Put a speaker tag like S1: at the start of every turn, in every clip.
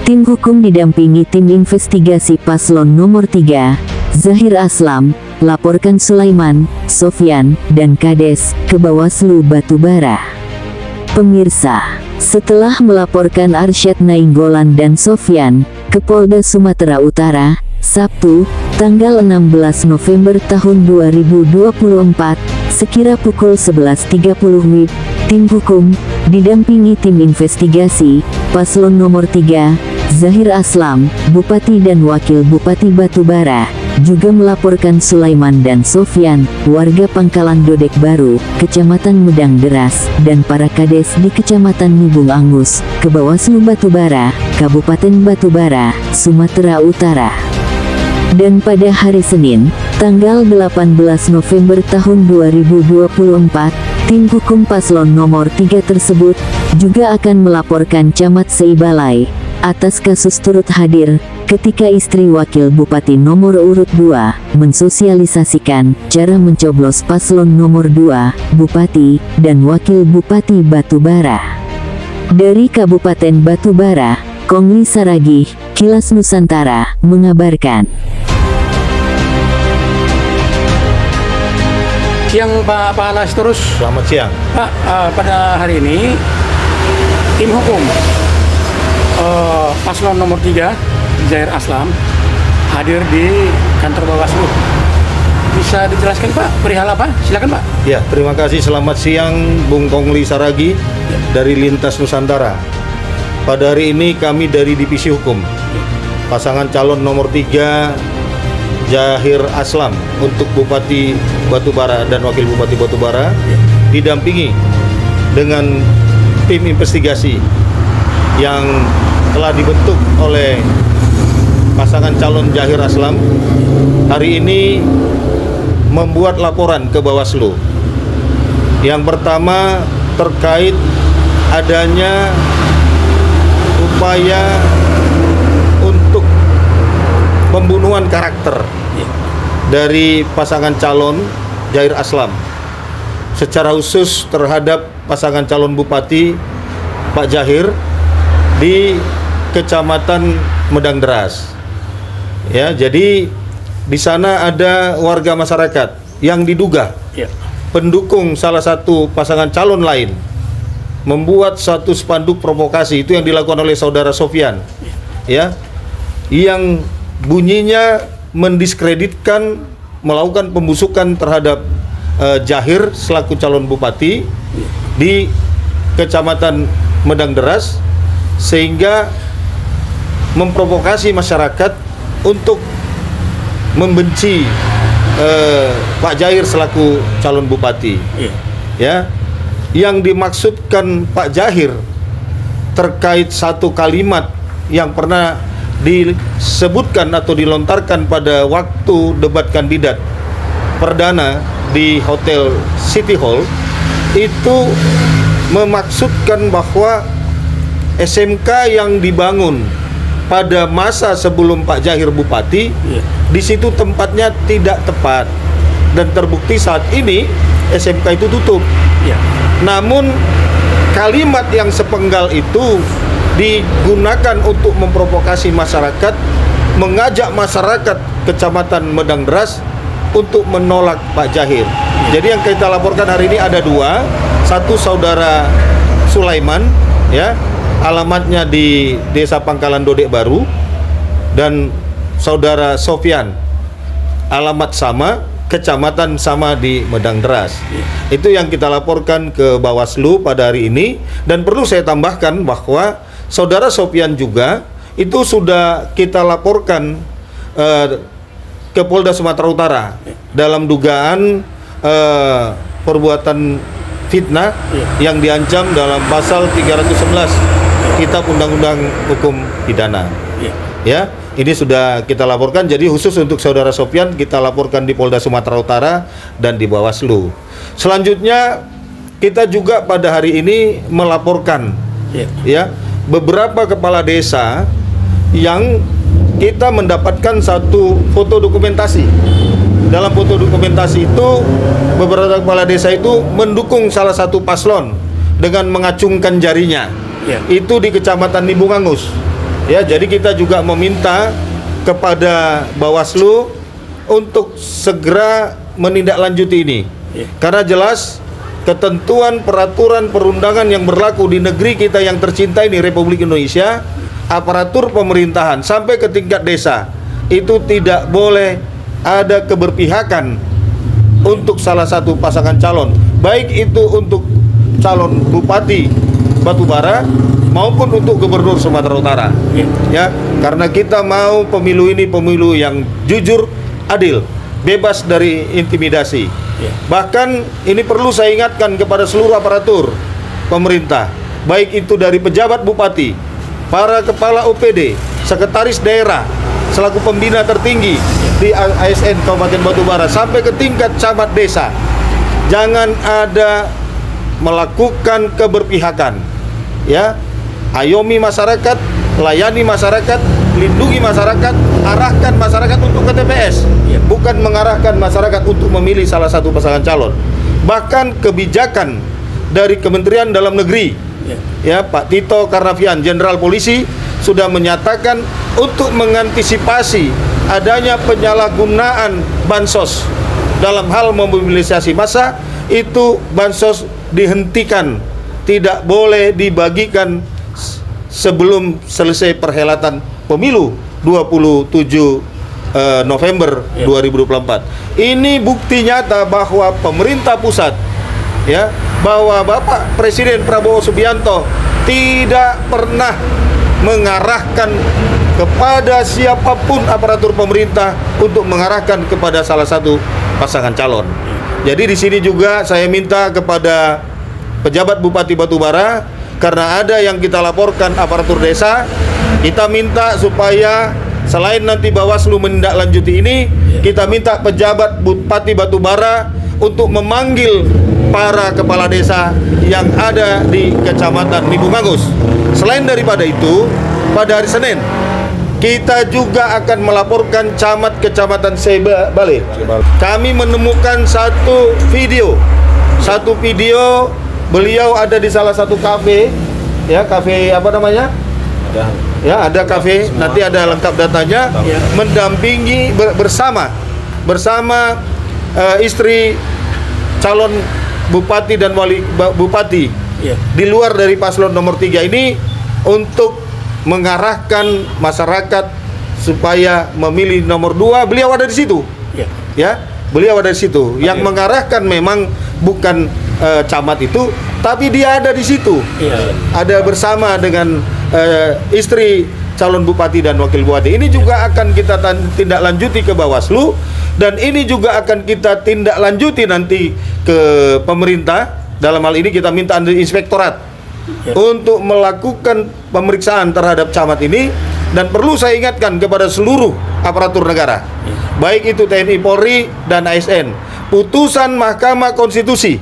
S1: Tim hukum didampingi tim investigasi paslon nomor 3, Zahir Aslam, laporkan Sulaiman, Sofyan, dan Kades ke Bawaslu Batubara. Pemirsa, setelah melaporkan Arsyad Nainggolan dan Sofyan ke Polda Sumatera Utara, Sabtu, tanggal 16 November tahun 2024, sekira pukul 11.30 WIB, tim hukum, didampingi tim investigasi, paslon nomor 3, Zahir Aslam, Bupati dan Wakil Bupati Batubara, juga melaporkan Sulaiman dan Sofyan, warga Pangkalan Dodek Baru, Kecamatan Medang Deras, dan para kades di Kecamatan Nibung Angus, ke Bawaslu Batubara, Kabupaten Batubara, Sumatera Utara. Dan pada hari Senin, tanggal 18 November tahun 2024, tim hukum paslon nomor 3 tersebut juga akan melaporkan Camat Seibalai atas kasus turut hadir ketika istri Wakil Bupati nomor urut 2 mensosialisasikan cara mencoblos paslon nomor 2, Bupati dan Wakil Bupati Batubara. Dari Kabupaten Batubara, Kongli Saragih, Kilas Nusantara, mengabarkan.
S2: Siang Pak Alas terus.
S3: Selamat siang.
S2: Pak, pada hari ini tim hukum paslon nomor 3, Zahir Aslam, hadir di kantor Bawaslu. Bisa dijelaskan Pak, perihal apa? Silakan Pak.
S3: Ya, terima kasih. Selamat siang Bung Kongli Saragi dari Lintas Nusantara. Pada hari ini kami dari Divisi Hukum, pasangan calon nomor 3, Zahir Aslam untuk Bupati Batubara dan Wakil Bupati Batubara, didampingi dengan tim investigasi yang telah dibentuk oleh pasangan calon Zahir Aslam, hari ini membuat laporan ke Bawaslu. Yang pertama terkait adanya upaya untuk pembunuhan karakter dari pasangan calon Zahir Aslam, secara khusus terhadap pasangan calon Bupati Pak Zahir di Kecamatan Medang Deras. Ya, jadi di sana ada warga masyarakat yang diduga pendukung salah satu pasangan calon lain membuat satu spanduk provokasi, itu yang dilakukan oleh saudara Sofyan, ya, yang bunyinya mendiskreditkan, melakukan pembusukan terhadap Zahir selaku calon bupati di Kecamatan Medang Deras, sehingga memprovokasi masyarakat untuk membenci Pak Zahir selaku calon bupati. Ya, yang dimaksudkan Pak Zahir terkait satu kalimat yang pernah disebutkan atau dilontarkan pada waktu debat kandidat perdana di Hotel City Hall, itu memaksudkan bahwa SMK yang dibangun pada masa sebelum Pak Zahir bupati, di situ tempatnya tidak tepat, dan terbukti saat ini SMK itu tutup. Namun kalimat yang sepenggal itu digunakan untuk memprovokasi masyarakat, mengajak masyarakat Kecamatan Medang Deras untuk menolak Pak Zahir. Jadi yang kita laporkan hari ini ada dua, satu saudara Sulaiman, ya, alamatnya di Desa Pangkalan Dodek Baru, dan saudara Sofyan, alamat sama, kecamatan sama di Medang Deras. Itu yang kita laporkan ke Bawaslu pada hari ini. Dan perlu saya tambahkan bahwa saudara Sofyan juga itu sudah kita laporkan ke Polda Sumatera Utara dalam dugaan perbuatan fitnah yang diancam dalam pasal 311 Kitab Undang-Undang Hukum Pidana. Ya, ini sudah kita laporkan. Jadi khusus untuk saudara Sofyan kita laporkan di Polda Sumatera Utara dan di Bawaslu. Selanjutnya kita juga pada hari ini melaporkan ya beberapa kepala desa yang kita mendapatkan satu foto dokumentasi. Dalam foto dokumentasi itu beberapa kepala desa itu mendukung salah satu paslon dengan mengacungkan jarinya. Itu di Kecamatan Nibung Angus. Ya, jadi kita juga meminta kepada Bawaslu untuk segera menindaklanjuti ini. Karena jelas ketentuan peraturan perundangan yang berlaku di negeri kita yang tercinta ini, Republik Indonesia, aparatur pemerintahan sampai ke tingkat desa itu tidak boleh ada keberpihakan untuk salah satu pasangan calon, baik itu untuk calon Bupati Batubara maupun untuk Gubernur Sumatera Utara. Ya, karena kita mau pemilu ini pemilu yang jujur, adil, bebas dari intimidasi. Bahkan ini perlu saya ingatkan kepada seluruh aparatur pemerintah, baik itu dari pejabat bupati, para kepala OPD, sekretaris daerah, selaku pembina tertinggi di ASN Kabupaten Batubara sampai ke tingkat camat desa. Jangan ada melakukan keberpihakan. Ya, ayomi masyarakat, layani masyarakat, lindungi masyarakat, arahkan masyarakat untuk ke TPS, bukan mengarahkan masyarakat untuk memilih salah satu pasangan calon. Bahkan kebijakan dari Kementerian Dalam Negeri, ya, Pak Tito Karnavian, Jenderal Polisi, sudah menyatakan untuk mengantisipasi adanya penyalahgunaan bansos dalam hal memobilisasi massa, itu bansos dihentikan, tidak boleh dibagikan sebelum selesai perhelatan pemilu 27 November 2024. Ini bukti nyata bahwa pemerintah pusat, ya, bahwa Bapak Presiden Prabowo Subianto tidak pernah mengarahkan kepada siapapun aparatur pemerintah untuk mengarahkan kepada salah satu pasangan calon. Jadi di sini juga saya minta kepada pejabat Bupati Batubara, karena ada yang kita laporkan aparatur desa, kita minta supaya selain nanti Bawaslu menindaklanjuti ini, kita minta pejabat Bupati Batubara untuk memanggil para kepala desa yang ada di Kecamatan Limbung Angus. Selain daripada itu, pada hari Senin kita juga akan melaporkan camat Kecamatan Sebale. Kami menemukan satu video beliau ada di salah satu kafe, ya, kafe apa namanya? Ya, ada kafe, nanti ada lengkap datanya, mendampingi bersama istri calon bupati dan wali bupati di luar dari paslon nomor 3 ini untuk mengarahkan masyarakat supaya memilih nomor 2. Beliau ada di situ, ya, beliau ada di situ. Yang mengarahkan memang bukan camat itu, tapi dia ada di situ, ada bersama dengan istri calon bupati dan wakil bupati. Ini juga akan kita tindak lanjuti ke Bawaslu, dan ini juga akan kita tindak lanjuti nanti ke pemerintah. Dalam hal ini kita minta inspektorat untuk melakukan pemeriksaan terhadap camat ini. Dan perlu saya ingatkan kepada seluruh aparatur negara, baik itu TNI, Polri, dan ASN, putusan Mahkamah Konstitusi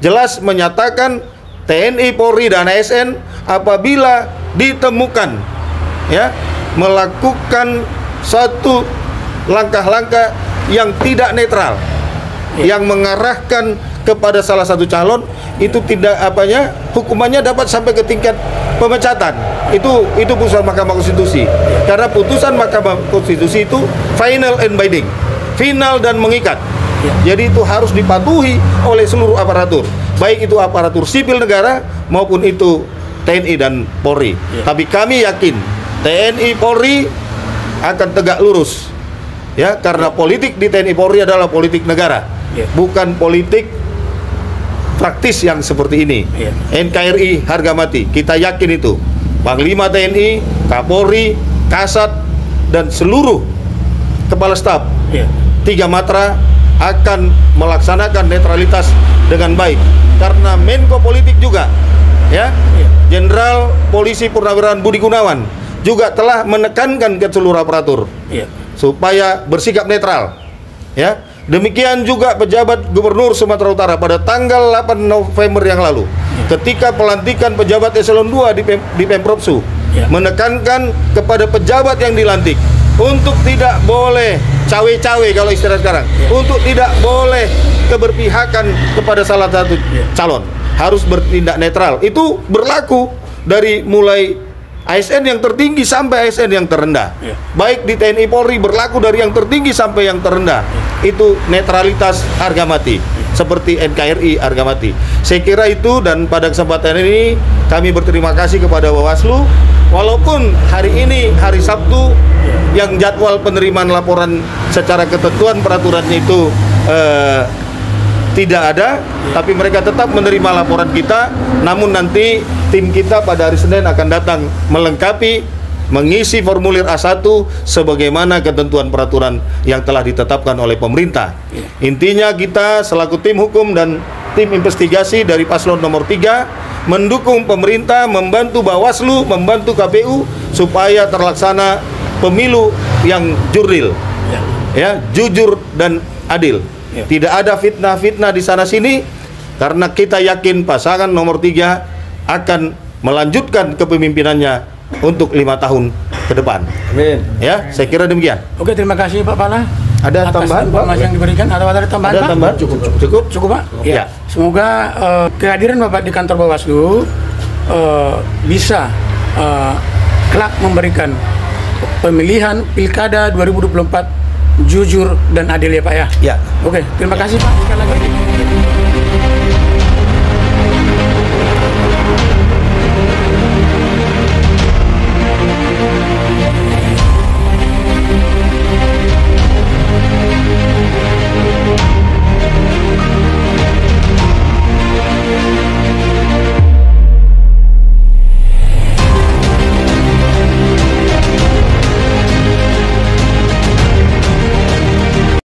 S3: jelas menyatakan TNI, Polri, dan ASN apabila ditemukan, ya, melakukan satu langkah-langkah yang tidak netral, yang mengarahkan kepada salah satu calon, itu tidak hukumannya dapat sampai ke tingkat pemecatan. Itu putusan Mahkamah Konstitusi. Karena putusan Mahkamah Konstitusi itu final and binding, final dan mengikat. Jadi itu harus dipatuhi oleh seluruh aparatur, baik itu aparatur sipil negara maupun itu TNI dan Polri. Tapi kami yakin TNI Polri akan tegak lurus, ya, karena politik di TNI Polri adalah politik negara, bukan politik praktis yang seperti ini. NKRI harga mati, kita yakin itu. Panglima TNI, Kapolri, Kasat, dan seluruh kepala staf 3 matra akan melaksanakan netralitas dengan baik. Karena Menko Politik juga, ya, Jenderal Polisi Purnawirawan Budi Gunawan juga telah menekankan ke seluruh aparatur supaya bersikap netral, ya. Demikian juga pejabat Gubernur Sumatera Utara pada tanggal 8 November yang lalu, ketika pelantikan pejabat eselon 2 di Pemprovsu, menekankan kepada pejabat yang dilantik untuk tidak boleh cawe-cawe kalau istilah sekarang, untuk tidak boleh keberpihakan kepada salah satu calon, harus bertindak netral. Itu berlaku dari mulai ASN yang tertinggi sampai ASN yang terendah. Baik di TNI Polri berlaku dari yang tertinggi sampai yang terendah. Itu netralitas harga mati. Seperti NKRI harga mati. Saya kira itu, dan pada kesempatan ini kami berterima kasih kepada Bawaslu. Walaupun hari ini hari Sabtu yang jadwal penerimaan laporan secara ketentuan peraturannya itu tidak ada, tapi mereka tetap menerima laporan kita. Namun nanti tim kita pada hari Senin akan datang melengkapi, mengisi formulir A1 sebagaimana ketentuan peraturan yang telah ditetapkan oleh pemerintah. Intinya kita selaku tim hukum dan tim investigasi dari paslon nomor 3 mendukung pemerintah, membantu Bawaslu, membantu KPU supaya terlaksana pemilu yang jurdil, ya, jujur dan adil. Tidak ada fitnah-fitnah di sana-sini, karena kita yakin pasangan nomor 3 akan melanjutkan kepemimpinannya untuk 5 tahun ke depan.
S4: Amin.
S3: Ya, saya kira demikian.
S2: Oke, terima kasih Pak Pala.
S3: Ada tambahan, Pak?
S2: Informasi yang diberikan. Ada tambahan,
S3: Ada
S2: Pak?
S3: tambahan? Cukup,
S2: Pak? Ya. Semoga kehadiran Bapak di kantor Bawaslu bisa kelak memberikan pemilihan Pilkada 2024 jujur dan adil, ya Pak ya.
S3: Ya.
S2: Oke, terima kasih Pak sekali lagi.